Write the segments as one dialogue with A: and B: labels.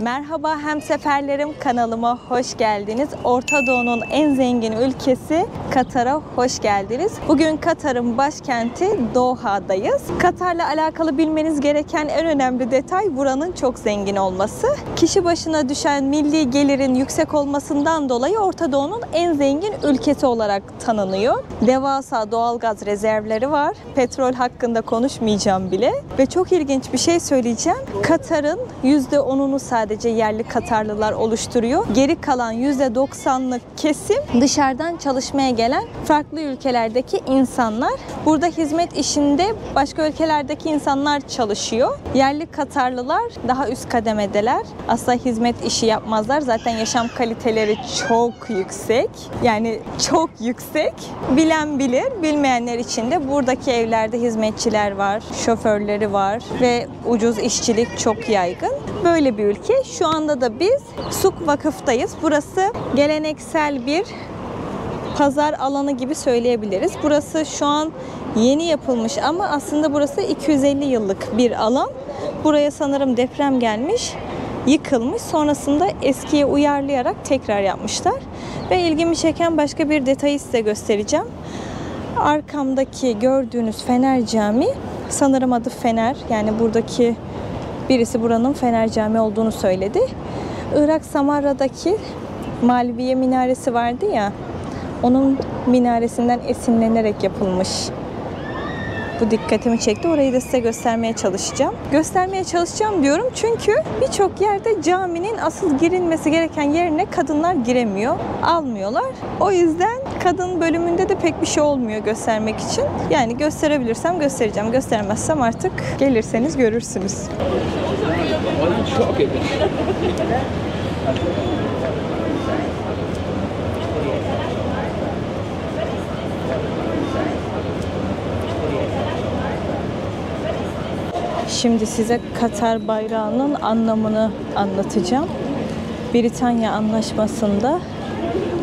A: Merhaba hemseferlerim, kanalıma hoş geldiniz. Orta Doğu'nun en zengin ülkesi Katar'a hoş geldiniz. Bugün Katar'ın başkenti Doha'dayız. Katar'la alakalı bilmeniz gereken en önemli detay buranın çok zengin olması. Kişi başına düşen milli gelirin yüksek olmasından dolayı Orta Doğu'nun en zengin ülkesi olarak tanınıyor. Devasa doğalgaz rezervleri var. Petrol hakkında konuşmayacağım bile. Ve çok ilginç bir şey söyleyeceğim. Katar'ın %10'unu sadece yerli Katarlılar oluşturuyor. Geri kalan %90'lık kesim dışarıdan çalışmaya gelen farklı ülkelerdeki insanlar. Burada hizmet işinde başka ülkelerdeki insanlar çalışıyor. Yerli Katarlılar daha üst kademedeler. Asla hizmet işi yapmazlar. Zaten yaşam kaliteleri çok yüksek. Yani çok yüksek. Bilen bilir. Bilmeyenler için de buradaki evlerde hizmetçiler var, şoförleri var ve ucuz işçilik çok yaygın. Böyle bir ülke. Şu anda da biz Suk Vakıf'tayız. Burası geleneksel bir pazar alanı gibi söyleyebiliriz. Burası şu an yeni yapılmış ama aslında burası 250 yıllık bir alan. Buraya sanırım deprem gelmiş, yıkılmış. Sonrasında eskiye uyarlayarak tekrar yapmışlar. Ve ilgimi çeken başka bir detayı size göstereceğim. Arkamdaki gördüğünüz Fener Camii, sanırım adı Fener. Yani buradaki birisi buranın Fener Camii olduğunu söyledi. Irak Samarra'daki Malviye minaresi vardı ya, onun minaresinden esinlenerek yapılmış. Bu dikkatimi çekti. Orayı da size göstermeye çalışacağım. Göstermeye çalışacağım diyorum çünkü birçok yerde caminin asıl girilmesi gereken yerine kadınlar giremiyor. Almıyorlar. O yüzden kadın bölümünde de pek bir şey olmuyor göstermek için. Yani gösterebilirsem göstereceğim. Gösteremezsem artık gelirseniz görürsünüz. Şimdi size Katar bayrağının anlamını anlatacağım. Britanya Anlaşması'nda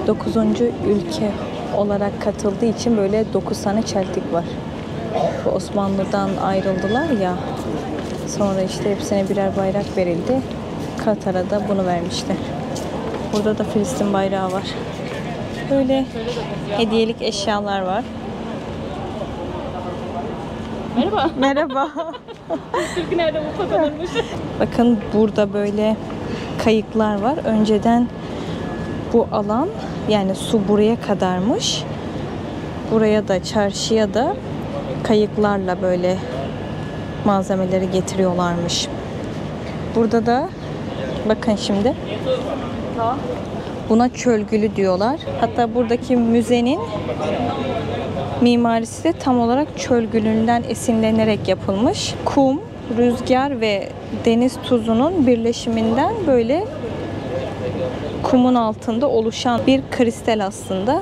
A: 9. ülke olarak katıldığı için böyle 9 tane çeltik var. Osmanlı'dan ayrıldılar ya, sonra işte hepsine birer bayrak verildi. Katar'a da bunu vermişler. Burada da Filistin bayrağı var. Böyle hediyelik eşyalar var.
B: Merhaba.
A: Merhaba.
B: Türk'ü nerede bu kazanılmış?
A: Bakın burada böyle kayıklar var. Önceden bu alan, yani su buraya kadarmış. Buraya da, çarşıya da kayıklarla böyle malzemeleri getiriyorlarmış. Burada da bakın şimdi buna çölgülü diyorlar. Hatta buradaki müzenin mimarisi de tam olarak çölgülünden esinlenerek yapılmış. Kum, rüzgar ve deniz tuzunun birleşiminden böyle kumun altında oluşan bir kristal aslında.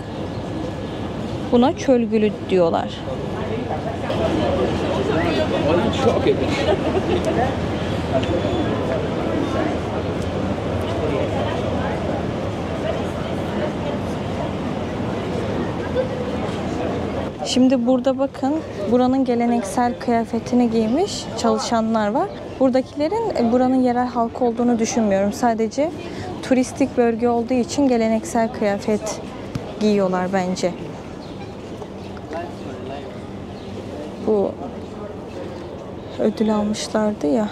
A: Buna çölgülü diyorlar. Şimdi burada bakın, buranın geleneksel kıyafetini giymiş çalışanlar var. Buradakilerin buranın yerel halkı olduğunu düşünmüyorum. Sadece turistik bölge olduğu için geleneksel kıyafet giyiyorlar bence. Bu ödül almışlardı ya,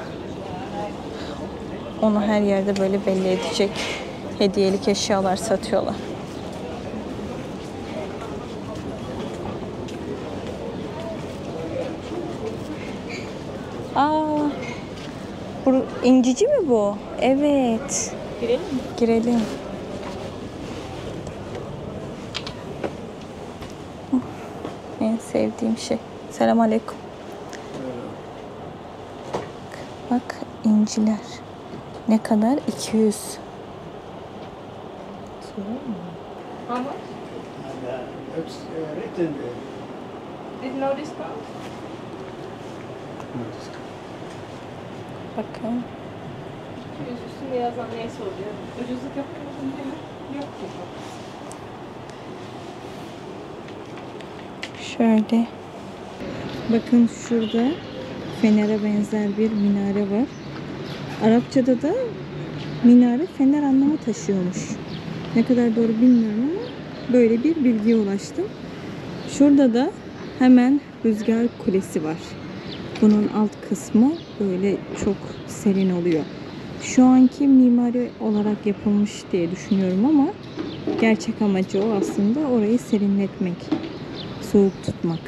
A: onu her yerde böyle belli edecek hediyelik eşyalar satıyorlar. Bu incici mi bu? Evet.
B: Girelim mi?
A: Girelim. En sevdiğim şey. Selamünaleyküm. Bak inciler. Ne kadar? 200.
B: How much?
C: It's written there.
B: Did no discount?
A: Bakın.
B: 200 üstünde yazan neyse oluyor. Ucuzluk yapıyor musun? Yok ki.
A: Şöyle. Bakın şurada Fener'e benzer bir minare var. Arapçada da Minare fener anlamı taşıyormuş. Ne kadar doğru bilmiyorum ama böyle bir bilgiye ulaştım. Şurada da hemen rüzgar kulesi var. Bunun alt kısmı böyle çok serin oluyor. Şu anki mimari olarak yapılmış diye düşünüyorum ama gerçek amacı o aslında, orayı serinletmek, soğuk tutmak.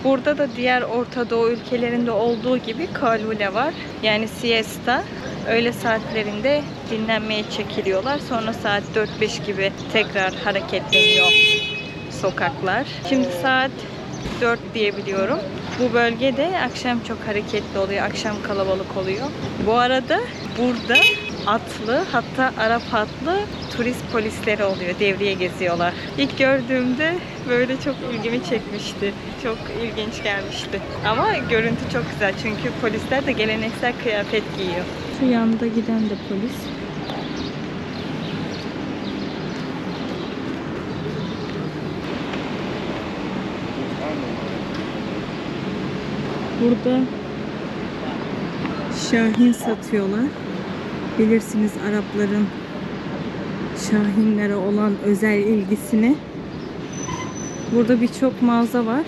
A: Burada da diğer Orta Doğu ülkelerinde olduğu gibi kalule var. Yani siesta. Öğle saatlerinde dinlenmeye çekiliyorlar. Sonra saat 4-5 gibi tekrar hareketleniyor sokaklar. Şimdi saat 4 diyebiliyorum. Bu bölgede akşam çok hareketli oluyor. Akşam kalabalık oluyor. Bu arada burada atlı, hatta Arap atlı turist polisleri oluyor. Devriye geziyorlar. İlk gördüğümde böyle çok ilgimi çekmişti. Çok ilginç gelmişti. Ama görüntü çok güzel. Çünkü polisler de geleneksel kıyafet giyiyor. Şu yanda giden de polis. Burada şahin satıyorlar. Bilirsiniz Arapların şahinlere olan özel ilgisini. Burada birçok mağaza var.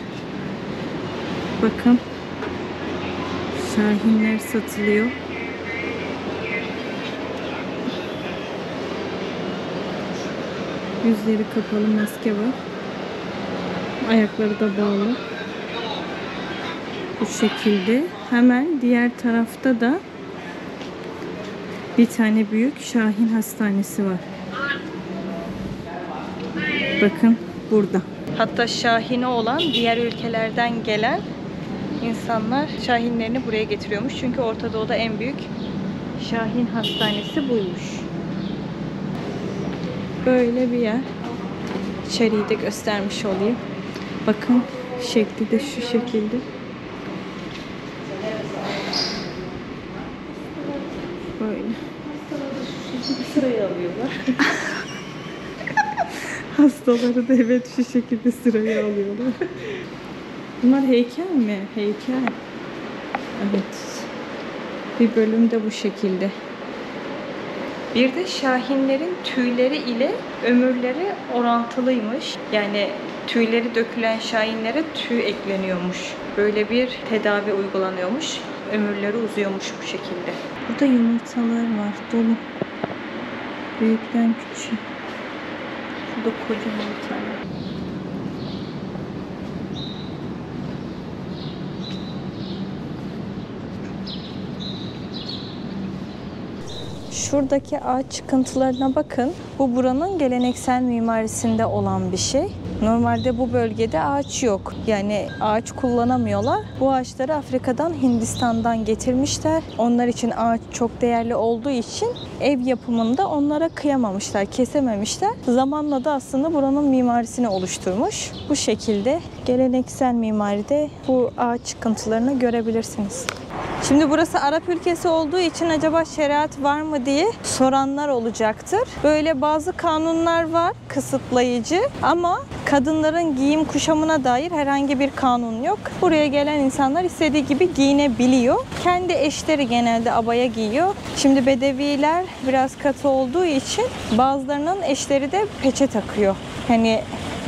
A: Bakın. Şahinler satılıyor. Yüzleri kapalı maske var. Ayakları da bağlı. Bu şekilde. Hemen diğer tarafta da bir tane büyük Şahin Hastanesi var. Bakın burada. Hatta Şahini olan diğer ülkelerden gelen insanlar Şahinlerini buraya getiriyormuş. Çünkü Orta Doğu'da en büyük Şahin Hastanesi buymuş. Böyle bir yer. İçeriği de göstermiş olayım. Bakın şekli de şu şekilde. Böyle.
B: Sıraya alıyorlar.
A: Hastaları da evet şu şekilde sıraya alıyorlar. Bunlar heykel mi? Heykel. Evet. Bir bölüm de bu şekilde. Bir de şahinlerin tüyleri ile ömürleri orantılıymış. Yani tüyleri dökülen şahinlere tüy ekleniyormuş. Böyle bir tedavi uygulanıyormuş. Ömürleri uzuyormuş bu şekilde. Burada yumurtalar var dolu. Büyükten küçüğe. Şurada kocaman bir tane. Şuradaki ağaç çıkıntılarına bakın. Bu buranın geleneksel mimarisinde olan bir şey. Normalde bu bölgede ağaç yok. Yani ağaç kullanamıyorlar. Bu ağaçları Afrika'dan, Hindistan'dan getirmişler. Onlar için ağaç çok değerli olduğu için ev yapımında onlara kıyamamışlar, kesememişler. Zamanla da aslında buranın mimarisini oluşturmuş. Bu şekilde geleneksel mimaride bu ağaç çıkıntılarını görebilirsiniz. Şimdi burası Arap ülkesi olduğu için acaba şeriat var mı diye soranlar olacaktır. Böyle bazı kanunlar var kısıtlayıcı ama kadınların giyim kuşamına dair herhangi bir kanun yok. Buraya gelen insanlar istediği gibi giyinebiliyor. Kendi eşleri genelde abaya giyiyor. Şimdi Bedeviler biraz katı olduğu için bazılarının eşleri de peçe takıyor. Hani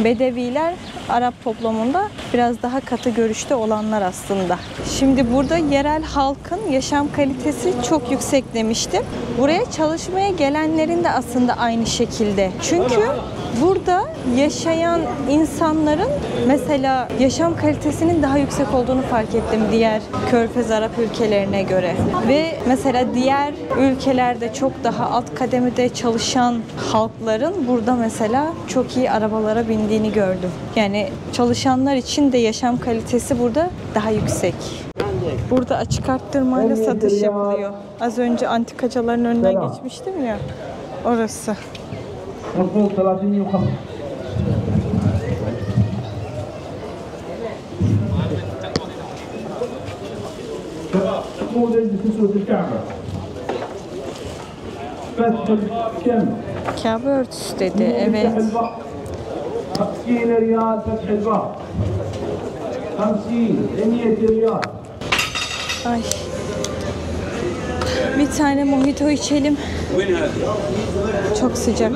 A: Bedeviler Arap toplumunda biraz daha katı görüşte olanlar aslında. Şimdi burada yerel halkın yaşam kalitesi çok yüksek demiştim. Buraya çalışmaya gelenlerin de aslında aynı şekilde. Çünkü burada yaşayan insanların mesela yaşam kalitesinin daha yüksek olduğunu fark ettim diğer Körfez Arap ülkelerine göre. Ve mesela diğer ülkelerde çok daha alt kademede çalışan halkların burada mesela çok iyi arabalara bindiğini gördüm. Yani çalışanlar için de yaşam kalitesi burada daha yüksek. Burada açık arttırmayla satış yapılıyor. Az önce antikacıların önünden geçmiştim ya. Orası. Kabe örtüsü dedi, evet.
D: 50 ريال فتح الباب 50 100 ريال
A: Ay, Bir tane mojito içelim. Çok sıcak.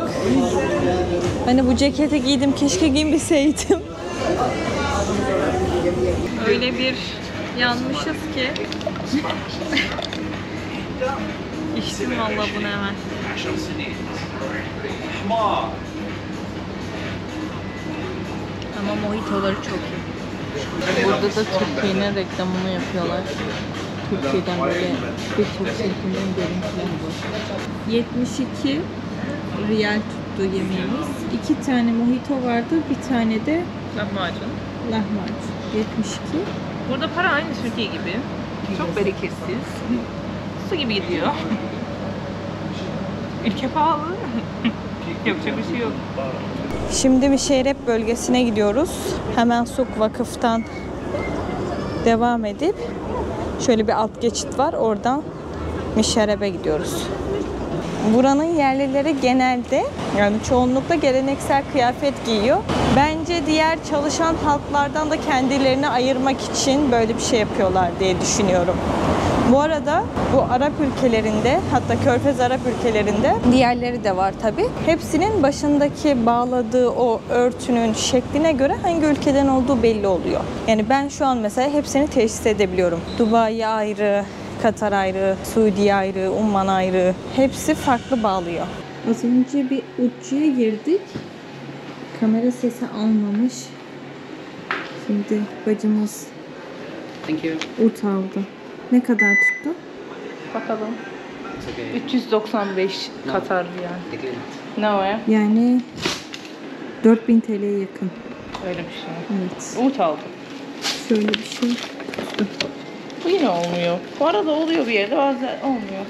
A: Hani bu ceketi giydim, keşke giyinmeseydim. Öyle bir yanmışız ki. İçtim vallahi bunu hemen. Ama mojitoları çok iyi. Burada da Türkiye'nin reklamını yapıyorlar. Türkiye'den böyle birçok şirketin görüntüleri bu. 72 riyal tuttu yemeğimiz. 2 tane mojito vardı, bir tane de
B: Lahmacun.
A: lahmacun. 72.
B: Burada para aynı Türkiye gibi. Çok bereketsiz. Su gibi gidiyor. Ülke pahalı. Yapacak bir şey yok.
A: Şimdi Mişerep bölgesine gidiyoruz. Hemen Suk Vakıf'tan devam edip şöyle bir alt geçit var. Oradan Mişerep'e gidiyoruz. Buranın yerlileri genelde, yani çoğunlukla geleneksel kıyafet giyiyor. Bence diğer çalışan halklardan da kendilerini ayırmak için böyle bir şey yapıyorlar diye düşünüyorum. Bu arada bu Arap ülkelerinde, hatta Körfez Arap ülkelerinde, diğerleri de var tabi. Hepsinin başındaki bağladığı o örtünün şekline göre hangi ülkeden olduğu belli oluyor. Yani ben şu an mesela hepsini teşhis edebiliyorum. Dubai ayrı, Katar ayrı, Suudi ayrı, Umman ayrı. Hepsi farklı bağlıyor. Az önce bir uççuya girdik. Kamera sesi almamış. Şimdi bacımız ut aldı. Ne kadar tuttu?
B: Bakalım. 395 Katar yani. Ne o ya?
A: Yani 4000 TL'ye yakın.
B: Öyle bir şey.
A: Evet.
B: Umut aldım.
A: Şöyle bir şey.
B: Bu yine olmuyor. Bu arada oluyor bir yerde, bazen olmuyor.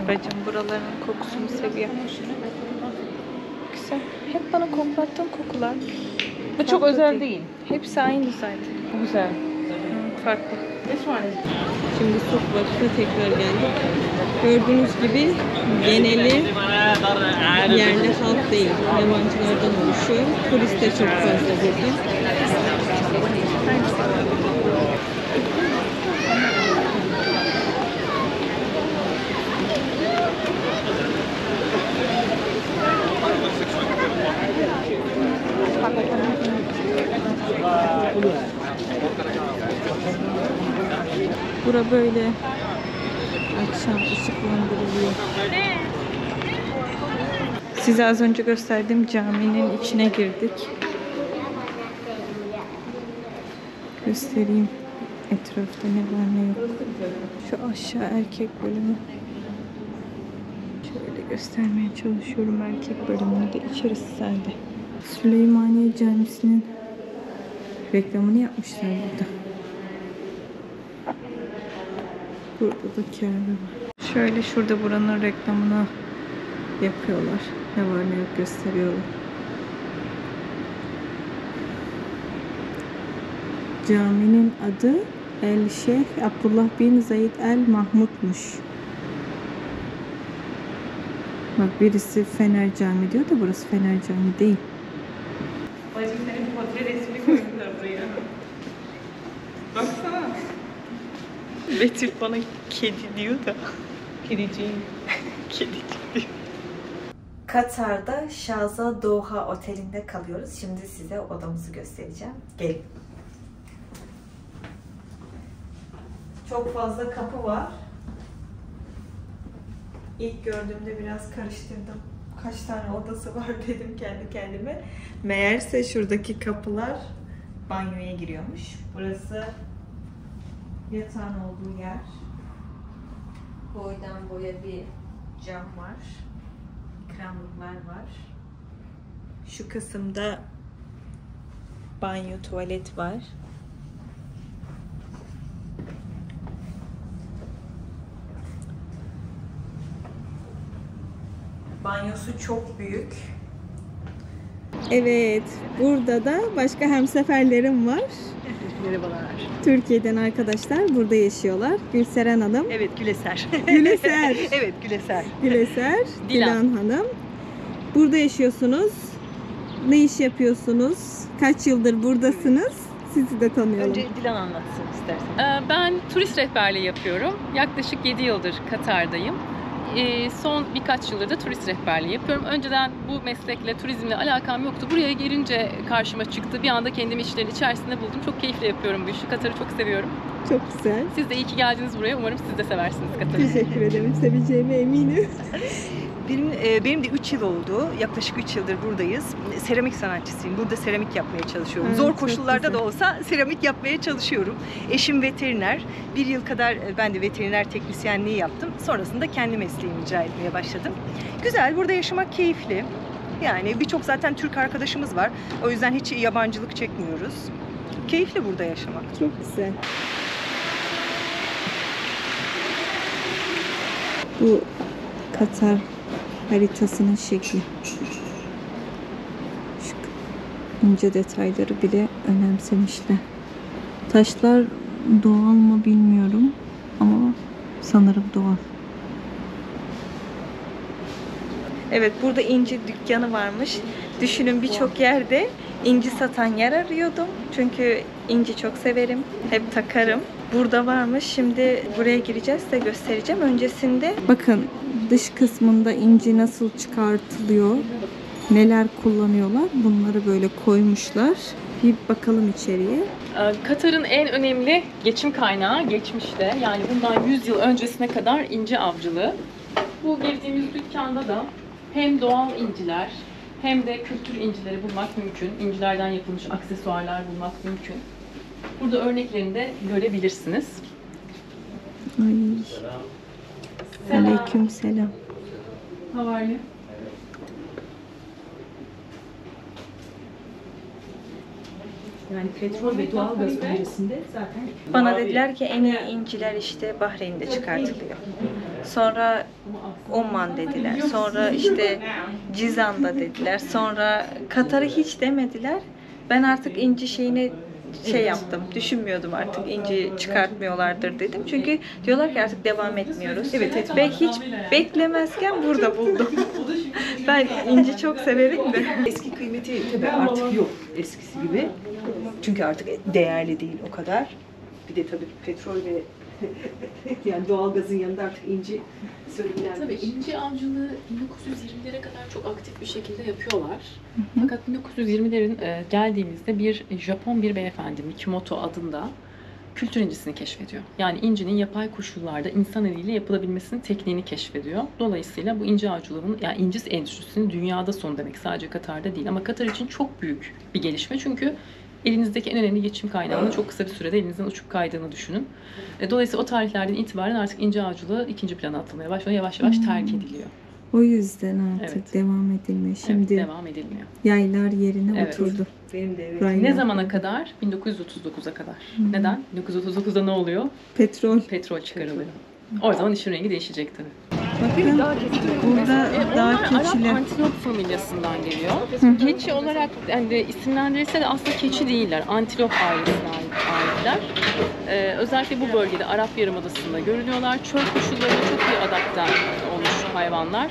A: Bacım buraların kokusunu seviyor. Güzel. Hep bana koklattığın kokular.
B: Bu çok özel değil.
A: Hepsi aynı zaten.
B: Bu güzel.
A: Farklı.
B: This one is
A: Şimdi Suk Vakfı'na tekrar geldik. Gördüğünüz gibi geneli yerli halk değil, yabancılardan oluşuyor. Turist de çok fazla burada. Bura böyle akşam ışıklandırılıyor. Size az önce gösterdiğim caminin içine girdik. Göstereyim etrafta ne var ne yok. Şu aşağı erkek bölümü. Şöyle göstermeye çalışıyorum, erkek bölümünü de içerisinde. Süleymaniye Camisi'nin reklamını yapmışlar burada. Burada da Kabe var. Şöyle şurada buranın reklamını yapıyorlar. Ne var ne yok gösteriyorlar. Caminin adı El Şeyh Abdullah bin Zayed El Mahmud'muş. Bak birisi Fener Cami diyor da burası Fener Cami değil.
B: Bacım senin portre resmini koymuşlar buraya. Baksana.
A: Betül bana kedi diyor da.
B: Kediciğim.
A: Kedicik diyor. Katar'da Şaza Doha Oteli'nde kalıyoruz. Şimdi size odamızı göstereceğim. Gelin. Çok fazla kapı var. İlk gördüğümde biraz karıştırdım. Kaç tane odası var dedim kendi kendime. Meğerse şuradaki kapılar banyoya giriyormuş. Burası yatağın olduğu yer. Boydan boya bir cam var. İkramlıklar var. Şu kısımda banyo, tuvalet var. Banyosu çok büyük. Evet, burada da başka hemseferlerim var.
B: Merhabalar.
A: Türkiye'den arkadaşlar burada yaşıyorlar. Gülseren Hanım.
B: Evet, Güleser.
A: Güleser.
B: Evet, Güleser.
A: Güleser.
B: Dilan.
A: Dilan Hanım. Burada yaşıyorsunuz. Ne iş yapıyorsunuz? Kaç yıldır buradasınız? Sizi de tanıyalım.
B: Önce Dilan anlatsın istersen. Ben turist rehberliği yapıyorum. Yaklaşık 7 yıldır Katar'dayım. Son birkaç yıldır da turist rehberliği yapıyorum. Önceden bu meslekle, turizmle alakam yoktu. Buraya gelince karşıma çıktı. Bir anda kendimi işlerin içerisinde buldum. Çok keyifle yapıyorum bu işi. Katar'ı çok seviyorum.
A: Çok güzel.
B: Siz de iyi ki geldiniz buraya. Umarım siz de seversiniz Katar'ı.
A: Teşekkür ederim. Seveceğime eminim.
E: Benim de 3 yıl oldu. Yaklaşık 3 yıldır buradayız. Seramik sanatçısıyım. Burada seramik yapmaya çalışıyorum.
A: Evet,
E: Zor
A: çok
E: koşullarda
A: güzel.
E: da olsa seramik yapmaya çalışıyorum. Eşim veteriner. 1 yıl kadar ben de veteriner teknisyenliği yaptım. Sonrasında kendi mesleğimi icra etmeye başladım. Güzel, burada yaşamak keyifli. Yani birçok zaten Türk arkadaşımız var. O yüzden hiç yabancılık çekmiyoruz. Keyifli burada yaşamak.
A: Çok güzel. Bu Katar haritasının şekli. Şu ince detayları bile önemsemişler. Taşlar doğal mı bilmiyorum ama sanırım doğal. Evet, burada inci dükkanı varmış. Düşünün, birçok yerde inci satan yer arıyordum. Çünkü inci çok severim. Hep takarım. Burada varmış. Şimdi buraya gireceğiz de göstereceğim. Öncesinde bakın dış kısmında inci nasıl çıkartılıyor. Neler kullanıyorlar. Bunları böyle koymuşlar. Bir bakalım içeriye.
B: Katar'ın en önemli geçim kaynağı geçmişte, yani bundan 100 yıl öncesine kadar inci avcılığı. Bu girdiğimiz dükkanda da hem doğal inciler hem de kültür incileri bulmak mümkün. İncilerden yapılmış aksesuarlar bulmak mümkün. Burada örneklerini de görebilirsiniz.
A: Ay. Aleyküm selam.
B: How are you?
E: Yani petrol ve doğalgaz öncesinde zaten
A: Bana dediler ki en iyi inciler işte Bahreyn'de çıkartılıyor. Sonra Oman dediler. Sonra işte Cizan'da dediler. Sonra Katar'ı hiç demediler. Ben artık inci şeyini yaptım. Düşünmüyordum artık inci çıkartmıyorlardır dedim. Çünkü diyorlar ki artık devam etmiyoruz. Evet. Ve hiç beklemezken burada buldum. Ben inci çok severim de.
E: eski kıymeti tabii artık yok eskisi gibi. Çünkü artık değerli değil o kadar. Bir de tabii petrol ve yani doğalgazın yanında artık inci sürümlenmiş.
B: Tabii inci avcılığı 1920'lere kadar çok aktif bir şekilde yapıyorlar. Fakat 1920'lerin geldiğimizde bir Japon bir beyefendi Mikimoto adında kültür incisini keşfediyor. Yani incinin yapay koşullarda insan eliyle yapılabilmesinin tekniğini keşfediyor. Dolayısıyla bu inci avcılığının, yani inci endüstrisinin dünyada son demek, sadece Katar'da değil. Ama Katar için çok büyük bir gelişme, çünkü elinizdeki en önemli geçim kaynağının çok kısa bir sürede elinizden uçup kaydığını düşünün. Dolayısıyla o tarihlerden itibaren artık inci avcılığı ikinci plana atılmaya başlıyor. Yavaş yavaş terk ediliyor.
A: O yüzden artık
B: Evet.
A: devam edilmiyor. Şimdi
B: Evet, devam edilmiyor.
A: yaylar yerine
B: Evet.
A: oturdu.
E: Benim de evet.
A: Raylar.
B: Ne zamana kadar? 1939'a kadar. Neden? 1939'da ne oluyor?
A: Petrol.
B: Petrol çıkarılıyor. O zaman işin rengi değişecek tabii.
A: Bakın burada dağ
B: Onlar Arap
A: keçiler.
B: antilop familyasından geliyor. Keçi olarak yani isimlendirilse de aslında keçi değiller. Antilop ailesine aitler. Özellikle bu bölgede Arap Yarımadası'nda görülüyorlar. Çöl koşullarına çok iyi adapte olmuş hayvanlar.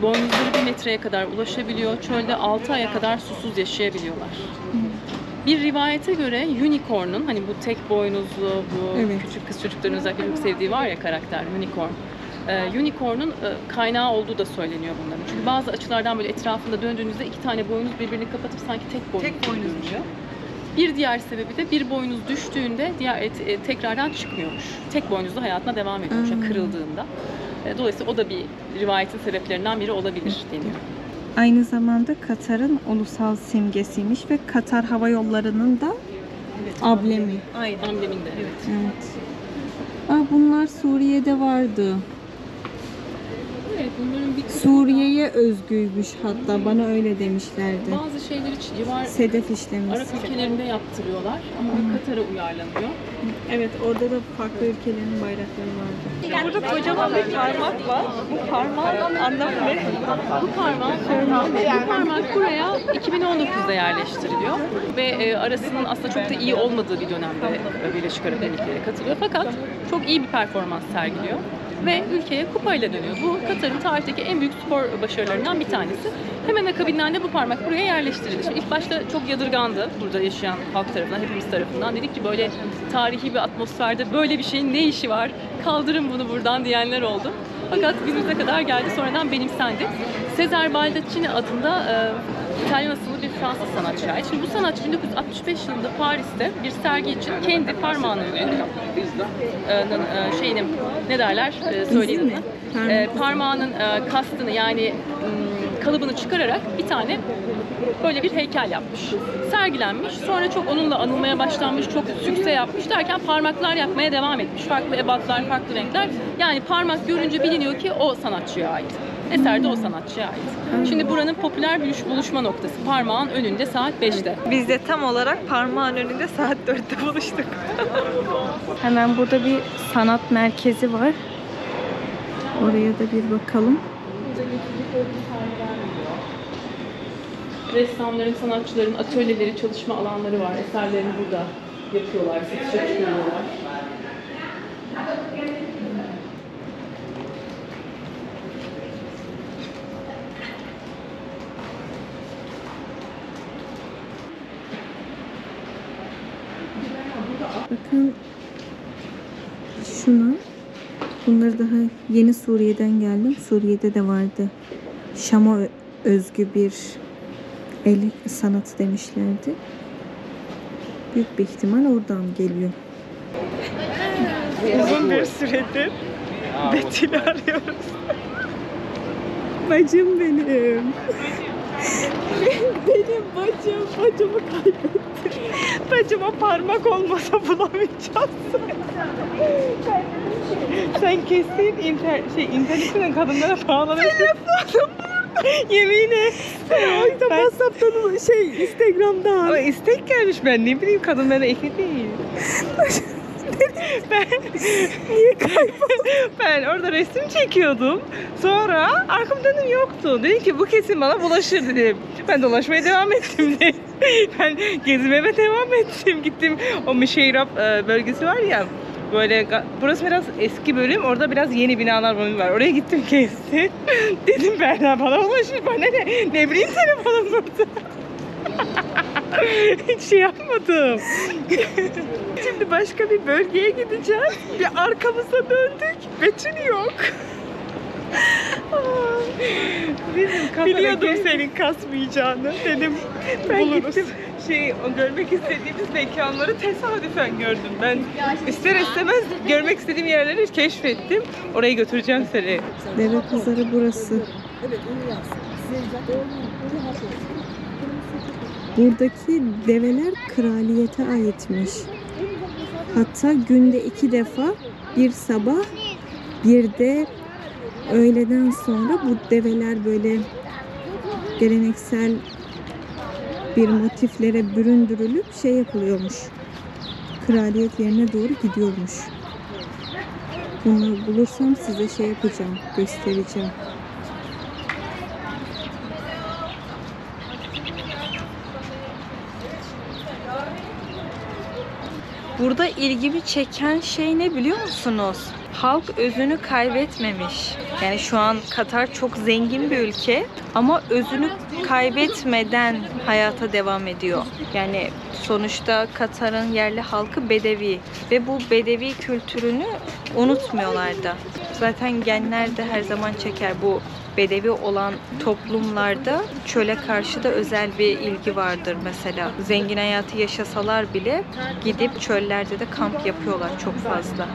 B: Boynuzları 1 metreye kadar ulaşabiliyor. Çölde 6 aya kadar susuz yaşayabiliyorlar. Bir rivayete göre unicorn'un, hani bu tek boynuzlu, bu
A: Evet.
B: küçük kız çocukların özellikle çok sevdiği var ya karakter, unicorn. Unicorn'un kaynağı olduğu da söyleniyor bunların. Çünkü bazı açılardan böyle etrafında döndüğünüzde 2 tane boynuz birbirini kapatıp sanki tek boynuz görünüyor. Bir diğer sebebi de bir boynuz düştüğünde diğer tekrardan çıkmıyormuş. Tek boynuzlu hayatına devam ediyormuş, yani kırıldığında. Dolayısıyla o da bir rivayetin sebeplerinden biri olabilir deniyor.
A: Aynı zamanda Katar'ın ulusal simgesiymiş ve Katar Hava Yolları'nın da ablemi.
B: Aynen. Ambleminde. Evet.
A: Evet. Bunlar Suriye'de vardı.
B: Evet, bunların bir
A: Suriye'ye özgüymüş hatta, bana öyle demişlerdi.
B: bazı şeyler için civar
A: Sedef işlemesi.
B: Arap ülkelerinde yaptırıyorlar ama Katar'a uyarlanıyor.
A: Evet, orada da farklı ülkelerin bayrakları vardı. Burada kocaman bir parmak var. Bu parmağın anlamı ne?
B: Bu parmak buraya 2019'da yerleştiriliyor ve arasının aslında çok da iyi olmadığı bir dönemde Birleşik Arap Emirlikleri'ne katılıyor. Fakat çok iyi bir performans sergiliyor. ve ülkeye kupayla dönüyor. Bu Katar'ın tarihteki en büyük spor başarılarından bir tanesi. Hemen akabından de bu parmak buraya yerleştirildi. Şimdi ilk başta çok yadırgandı burada yaşayan halk tarafından, hepimiz tarafından. Dedik ki böyle tarihi bir atmosferde böyle bir şeyin ne işi var? Kaldırın bunu buradan diyenler oldu. Fakat günümüze kadar geldi, sonradan benimsendi. Cesare Baldaccini adında İtalyan asıllı bir Fransız sanatçıya ait. Şimdi bu sanatçı 1965 yılında Paris'te bir sergi için kendi parmağının şeyini, ne derler, söyleyin adını. Parmağının kastını, yani kalıbını çıkararak bir tane böyle bir heykel yapmış. Sergilenmiş. Sonra çok onunla anılmaya başlanmış. Çok sükse yapmış derken parmaklar yapmaya devam etmiş. Farklı ebatlar, farklı renkler. Yani parmak görünce biliniyor ki o sanatçıya ait. Eser de o sanatçıya ait. Şimdi buranın popüler bir buluşma noktası. Parmağın önünde saat 5'te.
A: Biz de tam olarak parmağın önünde saat 4'te buluştuk. Hemen burada bir sanat merkezi var. Oraya da bir bakalım.
B: Ressamların, sanatçıların atölyeleri, çalışma alanları var. Eserlerini burada yapıyorlar, satışa çıkarıyorlar.
A: Bakın şuna. Bunları daha yeni Suriye'den geldim. Suriye'de de vardı. Şam'a özgü bir el sanatı demişlerdi. Büyük bir ihtimal oradan geliyor. Uzun bir süredir Betül'ü arıyoruz. Bacım benim. Benim bacım. Bacımı kaybettim. Bacıma parmak olmasa bulamayacağız. Sen kesin internetten kadınlara bağlanıyorsun. Telefonum burada. Yemin et. O yüzden WhatsApp'tan Instagram'dan. Ama istek gelmiş, ben ne bileyim, kadınlara ekli değil. Niye kayboldun? Ben orada resim çekiyordum. Sonra arkamda dönüm yoktu. Dedim ki bu kesin bana bulaşır dedim. Ben dolaşmaya devam ettim dedim. Ben gezmeme devam ettim. Gittim, o Mişeyrap bölgesi var ya. Böyle burası biraz eski bölüm, orada biraz yeni binalar var. Oraya gittim, kestim. Dedim Berna bana ulaşır, bana ne bileyim telefonum burada. Hiç şey yapmadım. Şimdi başka bir bölgeye gideceğiz. Bir arkamıza döndük. Betül yok. Biliyordum senin kasmayacağını. Dedim ben gittim. O görmek istediğimiz mekanları tesadüfen gördüm. Ben ister istemez görmek istediğim yerleri keşfettim. Oraya götüreceğim seni. Deve pazarı burası. Buradaki develer kraliyete aitmiş. Hatta günde 2 defa, bir sabah bir de öğleden sonra bu develer böyle geleneksel bir motiflere büründürülüp yapılıyormuş. Kraliyet yerine doğru gidiyormuş. Bunu bulursam size yapacağım, göstereceğim. Burada ilgimi çeken şey ne biliyor musunuz? Halk özünü kaybetmemiş. Yani şu an Katar çok zengin bir ülke ama özünü kaybetmeden hayata devam ediyor. Yani sonuçta Katar'ın yerli halkı Bedevi ve bu Bedevi kültürünü unutmuyorlar da. Zaten genler de her zaman çeker. Bu Bedevi olan toplumlarda çöle karşı da özel bir ilgi vardır mesela. Zengin hayatı yaşasalar bile gidip çöllerde de kamp yapıyorlar çok fazla.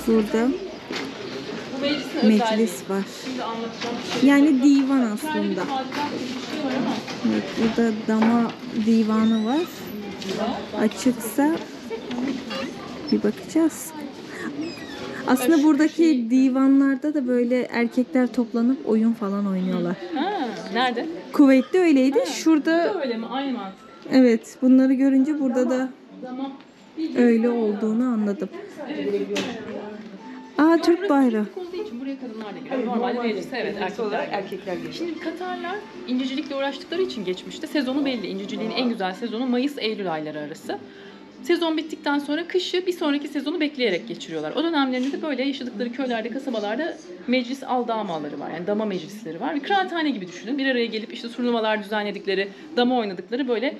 A: Burada
B: Bu meclisin özelliği.
A: meclis var.
B: Şimdi anlatacağım.
A: Yani divan
B: Bir
A: aslında.
B: tadilat bir şey var ama.
A: Evet, burada dama divanı var. Açıksa bir bakacağız. Aslında buradaki divanlarda da böyle erkekler toplanıp oyun falan oynuyorlar.
B: Ha, nerede?
A: Kuveyt'te öyleydi.
B: Bu
A: Şurada
B: da öyle mi? Aynı mantık.
A: evet, bunları görünce burada da
B: Tamam.
A: öyle olduğunu anladım.
B: Evet.
A: Aa, Türk bayrağı.
B: Türk olduğu için buraya kadınlar da giriyor. Normalde mecliste evet erkekler
E: olarak
B: giriyor.
E: erkekler geliyor.
B: Şimdi Katarlar incicilikle uğraştıkları için geçmişte sezonu belli. İnciciliğin en güzel sezonu Mayıs-Eylül ayları arası. Sezon bittikten sonra kışı bir sonraki sezonu bekleyerek geçiriyorlar. O dönemlerinde de böyle yaşadıkları köylerde, kasabalarda meclis aldağmaları var. Yani dama meclisleri var. Bir kıraathane gibi düşünün. Bir araya gelip işte turnuvalar düzenledikleri, dama oynadıkları böyle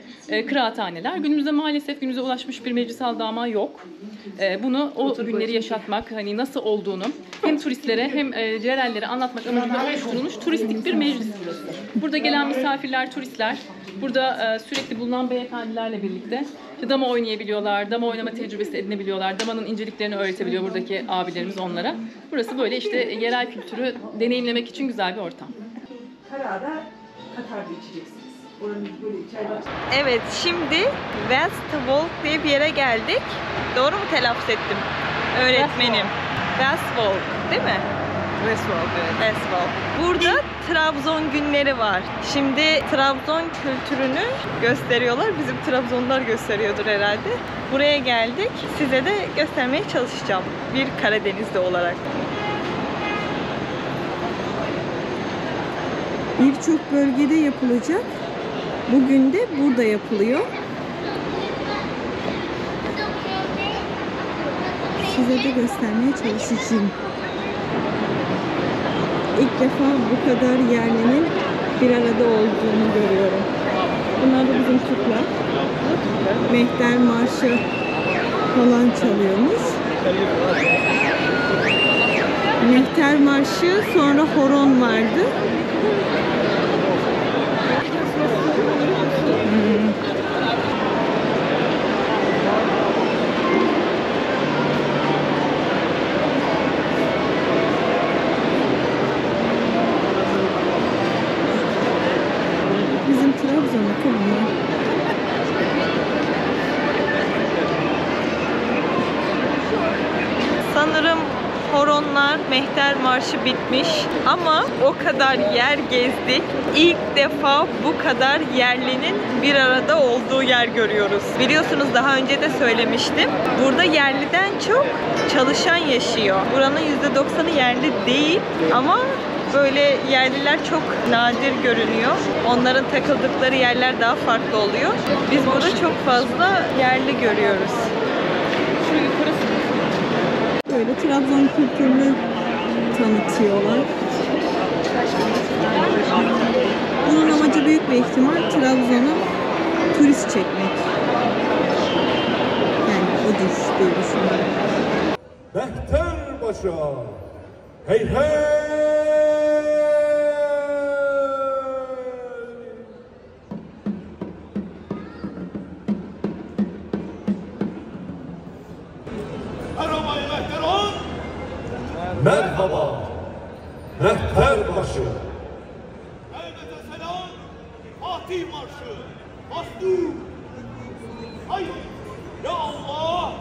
B: kıraathaneler. Günümüzde maalesef günümüze ulaşmış bir meclis aldağma yok. Bunu o günleri yaşatmak, hani nasıl olduğunu hem turistlere hem yerellere anlatmak amacıyla oluşturulmuş turistik bir meclis burası. Burada gelen misafirler, turistler, burada sürekli bulunan beyefendilerle birlikte işte dama oynayabiliyorlar, dama oynama tecrübesi edinebiliyorlar, damanın inceliklerini öğretebiliyor buradaki abilerimiz onlara. Burası böyle işte yerel kültürü deneyimlemek için güzel bir ortam.
E: Karada Katar'da içeceksiniz. Oranın böyle çaylar.
A: Evet, şimdi Westwalk diye bir yere geldik. Doğru mu telaffuz ettim? Öğretmenim. Westwalk, değil mi?
E: Westwalk, evet.
A: Westwalk. Burada Trabzon günleri var. Şimdi Trabzon kültürünü gösteriyorlar. Bizim Trabzonlular gösteriyordur herhalde. Buraya geldik. Size de göstermeye çalışacağım. Bir Karadenizli olarak. Birçok bölgede yapılacak. Bugün de burada yapılıyor. Size de göstermeye çalışacağım. İlk defa bu kadar yerlinin bir arada olduğunu görüyorum. Bunlar da bizim Türkler. Mehter Marşı falan çalıyormuş. Mehter Marşı, sonra horon vardı. Bizim Trabzon'a kılmıyor. Sanırım horonlar, Mehter Marşı bitmiş ama o kadar yer gezdik. İlk defa bu kadar yerlinin bir arada olduğu yer görüyoruz. Biliyorsunuz daha önce de söylemiştim. Burada yerliden çok çalışan yaşıyor. Buranın %90'ı yerli değil ama böyle yerliler çok nadir görünüyor. Onların takıldıkları yerler daha farklı oluyor. Biz burada çok fazla yerli görüyoruz. Böyle Trabzon kültürünü tanıtıyorlar. Bunun amacı büyük bir ihtimal Trabzon'a turist çekmek. Yani o diye düşünüyorum.
D: Mehterbaşa. Hey hey.
F: Merhaba Mehterhan.
D: Merhaba. Mehterbaşı.
F: Elbette selam. Fatih Marşı. Aslı. Hayır. Ya Allah.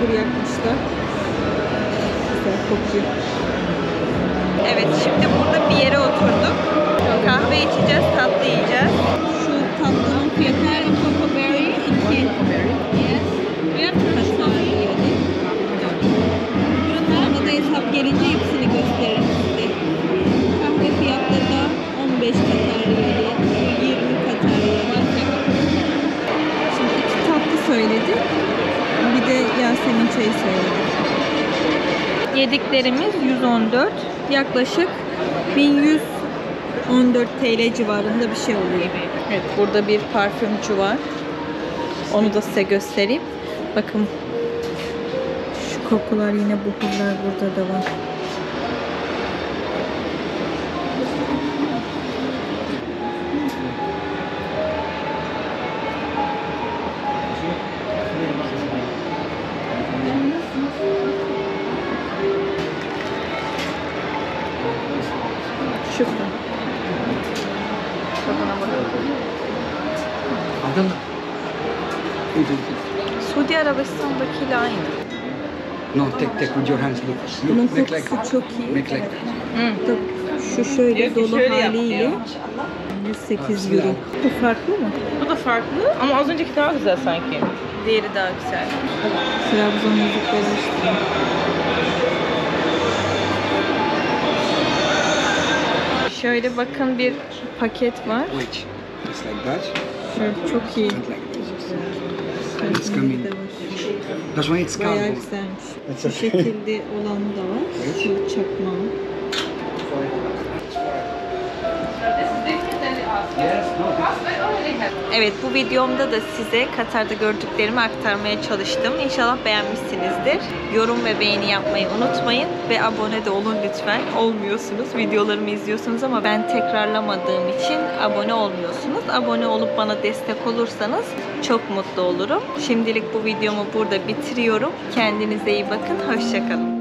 A: Bulgur yapmışlar. Güzel kokuyor. Evet, şimdi burada bir yere oturduk. Kahve içeceğiz, tatlı yiyeceğiz. Şu tatlının fiyatı Coco Berry 2. Yes. Katar yedi. Sonra da hesap gelince hepsini gösteririm size. Kahve fiyatları da 15 Katar yedi, 20 Katar yedi. Şimdi 2 tatlı söyledi. Bir de Yasemin çayı söyledi. Yediklerimiz 114. Yaklaşık 1114 TL civarında bir şey oluyor. Evet, burada bir parfümcü var. Onu da size göstereyim. Bakın şu kokular, yine buhurlar burada da var. Şükran. Tadına bakalım. Suudi Arabistan'dakiyle aynı.
G: No, take with your hands. Look.
A: Bunun
G: Look, make
A: kokusu
G: like.
A: çok iyi.
G: Make like.
A: Şu şöyle dolu haliyle 108 euro. Bu farklı mı?
H: Bu da farklı ama az önceki daha güzel sanki.
A: Diğeri daha güzel. Trabzon yüzükleri işte. Şöyle bakın, bir paket var.
G: Wait. Just like that.
A: Şöyle çok iyi.
G: And like this. It's coming. That's why it's
A: Bayağı
G: called.
A: güzelmiş. Şu şekilde olanı da var. Şu çakmağı. Evet, bu videomda da size Katar'da gördüklerimi aktarmaya çalıştım. İnşallah beğenmişsinizdir. Yorum ve beğeni yapmayı unutmayın. Ve abone de olun lütfen. Olmuyorsunuz. Videolarımı izliyorsunuz ama ben tekrarlamadığım için abone olmuyorsunuz. Abone olup bana destek olursanız çok mutlu olurum. Şimdilik bu videomu burada bitiriyorum. Kendinize iyi bakın. Hoşça kalın.